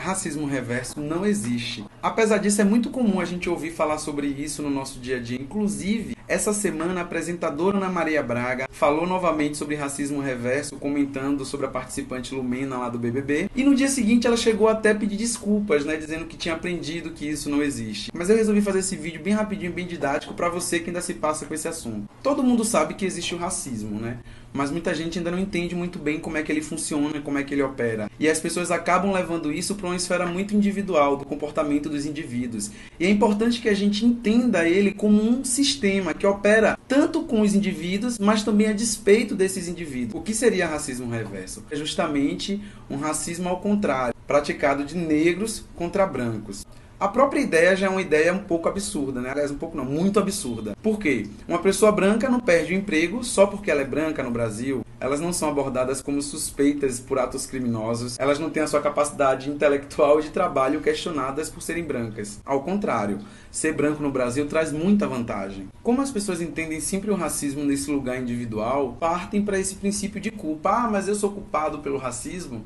racismo reverso não existe. Apesar disso, é muito comum a gente ouvir falar sobre isso no nosso dia a dia. Inclusive, essa semana a apresentadora Ana Maria Braga falou novamente sobre racismo reverso, comentando sobre a participante Lumena lá do BBB. E no dia seguinte ela chegou até a pedir desculpas, né, dizendo que tinha aprendido que isso não existe. Mas eu resolvi fazer esse vídeo bem rapidinho, bem didático, para você que ainda se passa com esse assunto. Todo mundo sabe que existe o racismo, né? Mas muita gente ainda não entende muito bem como é que ele funciona, como é que ele opera. E as pessoas acabam levando isso para uma esfera muito individual, do comportamento dos indivíduos. E é importante que a gente entenda ele como um sistema que opera tanto com os indivíduos, mas também a despeito desses indivíduos. O que seria racismo reverso? É justamente um racismo ao contrário, praticado de negros contra brancos. A própria ideia já é uma ideia um pouco absurda, né? Aliás, um pouco não, muito absurda. Por quê? Uma pessoa branca não perde o emprego só porque ela é branca no Brasil. Elas não são abordadas como suspeitas por atos criminosos. Elas não têm a sua capacidade intelectual de trabalho questionadas por serem brancas. Ao contrário, ser branco no Brasil traz muita vantagem. Como as pessoas entendem sempre o racismo nesse lugar individual, partem para esse princípio de culpa. Ah, mas eu sou culpado pelo racismo?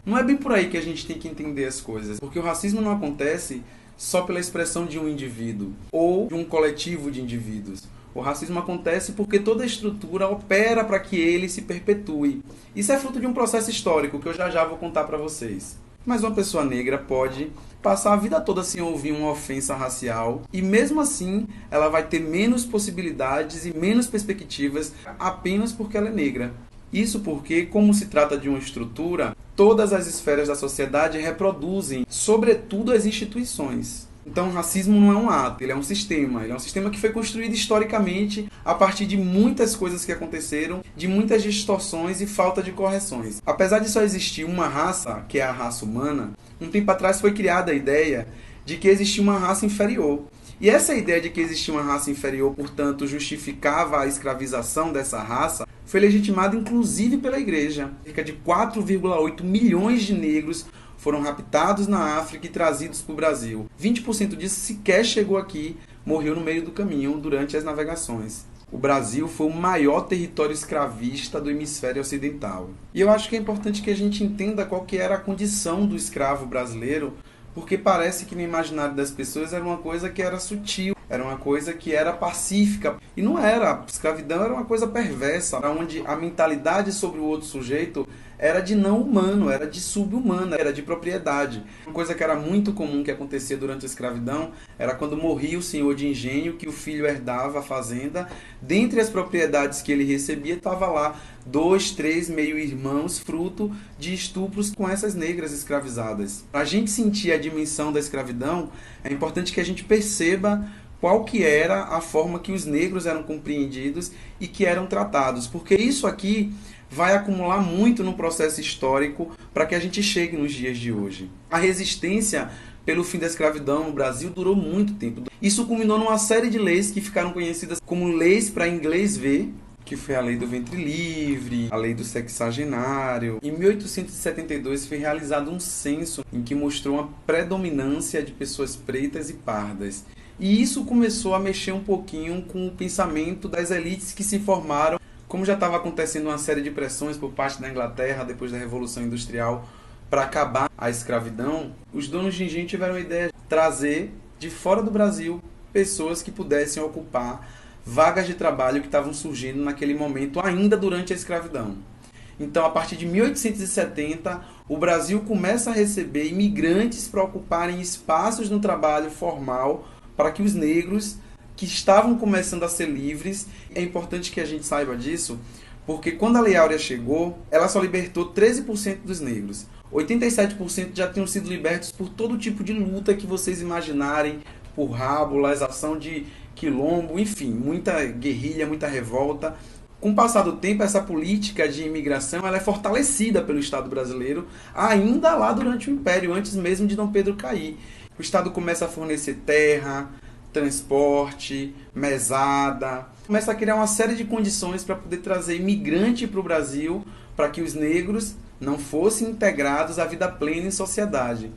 Não é bem por aí que a gente tem que entender as coisas, porque o racismo não acontece só pela expressão de um indivíduo ou de um coletivo de indivíduos. O racismo acontece porque toda a estrutura opera para que ele se perpetue. Isso é fruto de um processo histórico que eu já vou contar para vocês. Mas uma pessoa negra pode passar a vida toda sem ouvir uma ofensa racial e mesmo assim ela vai ter menos possibilidades e menos perspectivas apenas porque ela é negra. Isso porque, como se trata de uma estrutura, todas as esferas da sociedade reproduzem, sobretudo as instituições. Então o racismo não é um ato, ele é um sistema. Ele é um sistema que foi construído historicamente a partir de muitas coisas que aconteceram, de muitas distorções e falta de correções. Apesar de só existir uma raça, que é a raça humana, um tempo atrás foi criada a ideia de que existia uma raça inferior. E essa ideia de que existia uma raça inferior, portanto, justificava a escravização dessa raça, foi legitimada inclusive pela Igreja. Cerca de 4,8 milhões de negros foram raptados na África e trazidos para o Brasil. 20% disso sequer chegou aqui, morreu no meio do caminho durante as navegações. O Brasil foi o maior território escravista do hemisfério ocidental. E eu acho que é importante que a gente entenda qual que era a condição do escravo brasileiro, porque parece que no imaginário das pessoas era uma coisa que era sutil, era uma coisa que era pacífica. E não era. A escravidão era uma coisa perversa, onde a mentalidade sobre o outro sujeito era de não humano, era de sub-humana, era de propriedade. Uma coisa que era muito comum que acontecia durante a escravidão era quando morria o senhor de engenho, que o filho herdava a fazenda. Dentre as propriedades que ele recebia, estava lá 2, 3 meio-irmãos, fruto de estupros com essas negras escravizadas. Para a gente sentir a dimensão da escravidão, é importante que a gente perceba qual que era a forma que os negros eram compreendidos e que eram tratados. Porque isso aqui vai acumular muito no processo histórico para que a gente chegue nos dias de hoje. A resistência pelo fim da escravidão no Brasil durou muito tempo. Isso culminou numa série de leis que ficaram conhecidas como leis para inglês ver, que foi a lei do ventre livre, a lei do sexagenário. Em 1872 foi realizado um censo em que mostrou uma predominância de pessoas pretas e pardas. E isso começou a mexer um pouquinho com o pensamento das elites que se formaram. Como já estava acontecendo uma série de pressões por parte da Inglaterra depois da Revolução Industrial para acabar a escravidão, os donos de engenho tiveram a ideia de trazer de fora do Brasil pessoas que pudessem ocupar vagas de trabalho que estavam surgindo naquele momento, ainda durante a escravidão. Então, a partir de 1870, o Brasil começa a receber imigrantes para ocuparem espaços no trabalho formal para que os negros que estavam começando a ser livres. É importante que a gente saiba disso, porque quando a Lei Áurea chegou, ela só libertou 13% dos negros. 87% já tinham sido libertos por todo tipo de luta que vocês imaginarem, por rábulas, ação de quilombo, enfim, muita guerrilha, muita revolta. Com o passar do tempo, essa política de imigração ela é fortalecida pelo Estado brasileiro, ainda lá durante o Império, antes mesmo de Dom Pedro cair. O Estado começa a fornecer terra, transporte, mesada, começa a criar uma série de condições para poder trazer imigrante para o Brasil, para que os negros não fossem integrados à vida plena em sociedade.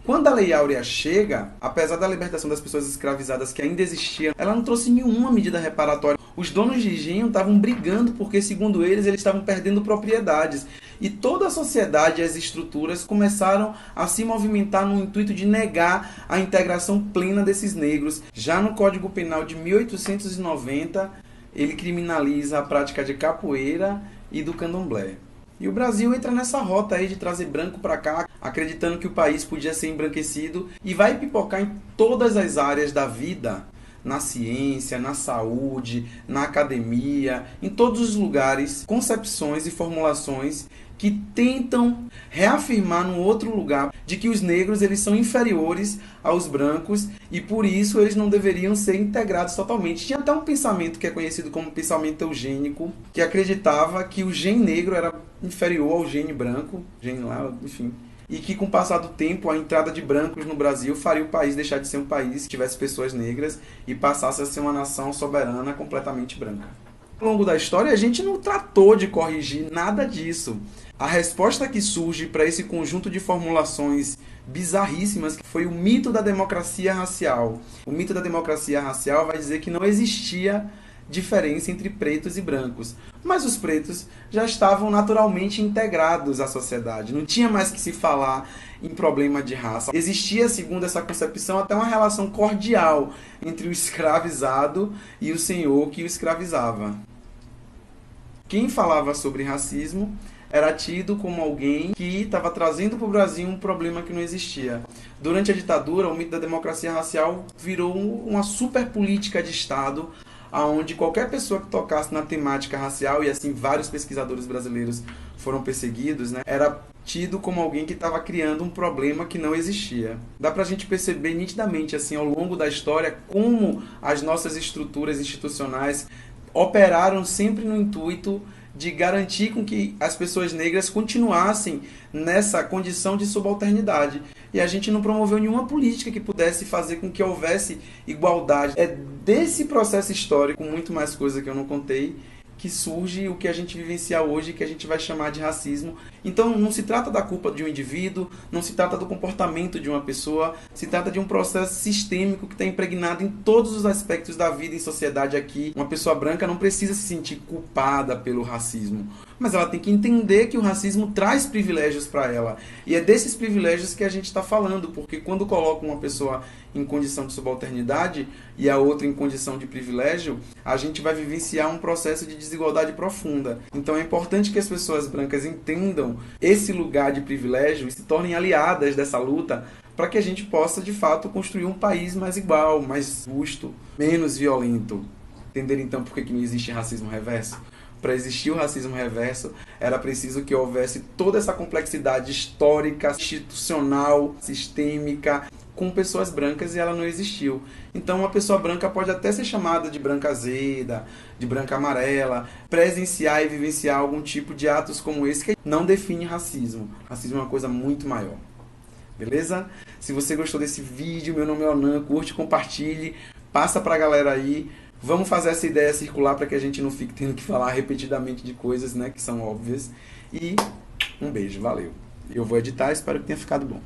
Quando a Lei Áurea chega, apesar da libertação das pessoas escravizadas que ainda existiam, ela não trouxe nenhuma medida reparatória. Os donos de engenho estavam brigando porque, segundo eles estavam perdendo propriedades. e toda a sociedade e as estruturas começaram a se movimentar no intuito de negar a integração plena desses negros. Já no Código Penal de 1890, ele criminaliza a prática de capoeira e do candomblé. E o Brasil entra nessa rota aí de trazer branco para cá, acreditando que o país podia ser embranquecido, e vai pipocar em todas as áreas da vida, na ciência, na saúde, na academia, em todos os lugares, concepções e formulações que tentam reafirmar num outro lugar de que os negros eles são inferiores aos brancos e por isso eles não deveriam ser integrados totalmente. Tinha até um pensamento que é conhecido como pensamento eugênico, que acreditava que o gene negro era inferior ao gene branco, gene lá, enfim. E que com o passar do tempo a entrada de brancos no Brasil faria o país deixar de ser um país que tivesse pessoas negras e passasse a ser uma nação soberana completamente branca. Ao longo da história a gente não tratou de corrigir nada disso. A resposta que surge para esse conjunto de formulações bizarríssimas foi o mito da democracia racial. O mito da democracia racial vai dizer que não existia diferença entre pretos e brancos. Mas os pretos já estavam naturalmente integrados à sociedade. Não tinha mais que se falar em problema de raça. Existia, segundo essa concepção, até uma relação cordial entre o escravizado e o senhor que o escravizava. Quem falava sobre racismo era tido como alguém que estava trazendo para o Brasil um problema que não existia. Durante a ditadura, o mito da democracia racial virou uma super política de Estado, onde qualquer pessoa que tocasse na temática racial, e assim vários pesquisadores brasileiros foram perseguidos, né, era tido como alguém que estava criando um problema que não existia. Dá pra gente perceber nitidamente assim, ao longo da história como as nossas estruturas institucionais operaram sempre no intuito de garantir com que as pessoas negras continuassem nessa condição de subalternidade. E a gente não promoveu nenhuma política que pudesse fazer com que houvesse igualdade. É desse processo histórico, com muito mais coisa que eu não contei, que surge o que a gente vivencia hoje, que a gente vai chamar de racismo. Então não se trata da culpa de um indivíduo, não se trata do comportamento de uma pessoa, se trata de um processo sistêmico que está impregnado em todos os aspectos da vida em sociedade aqui. Uma pessoa branca não precisa se sentir culpada pelo racismo, mas ela tem que entender que o racismo traz privilégios para ela. E é desses privilégios que a gente está falando, porque quando coloca uma pessoa em condição de subalternidade e a outra em condição de privilégio, a gente vai vivenciar um processo de desigualdade profunda. Então é importante que as pessoas brancas entendam esse lugar de privilégio e se tornem aliadas dessa luta para que a gente possa, de fato, construir um país mais igual, mais justo, menos violento. Entender então por que não existe racismo reverso? Para existir o racismo reverso, era preciso que houvesse toda essa complexidade histórica, institucional, sistêmica, com pessoas brancas, e ela não existiu. Então uma pessoa branca pode até ser chamada de branca azeda, de branca amarela, presenciar e vivenciar algum tipo de atos como esse que não define racismo. Racismo é uma coisa muito maior. Beleza? Se você gostou desse vídeo, meu nome é Onan, curte, compartilhe, passa pra galera aí. Vamos fazer essa ideia circular para que a gente não fique tendo que falar repetidamente de coisas, né, que são óbvias. E um beijo, valeu. Eu vou editar, espero que tenha ficado bom.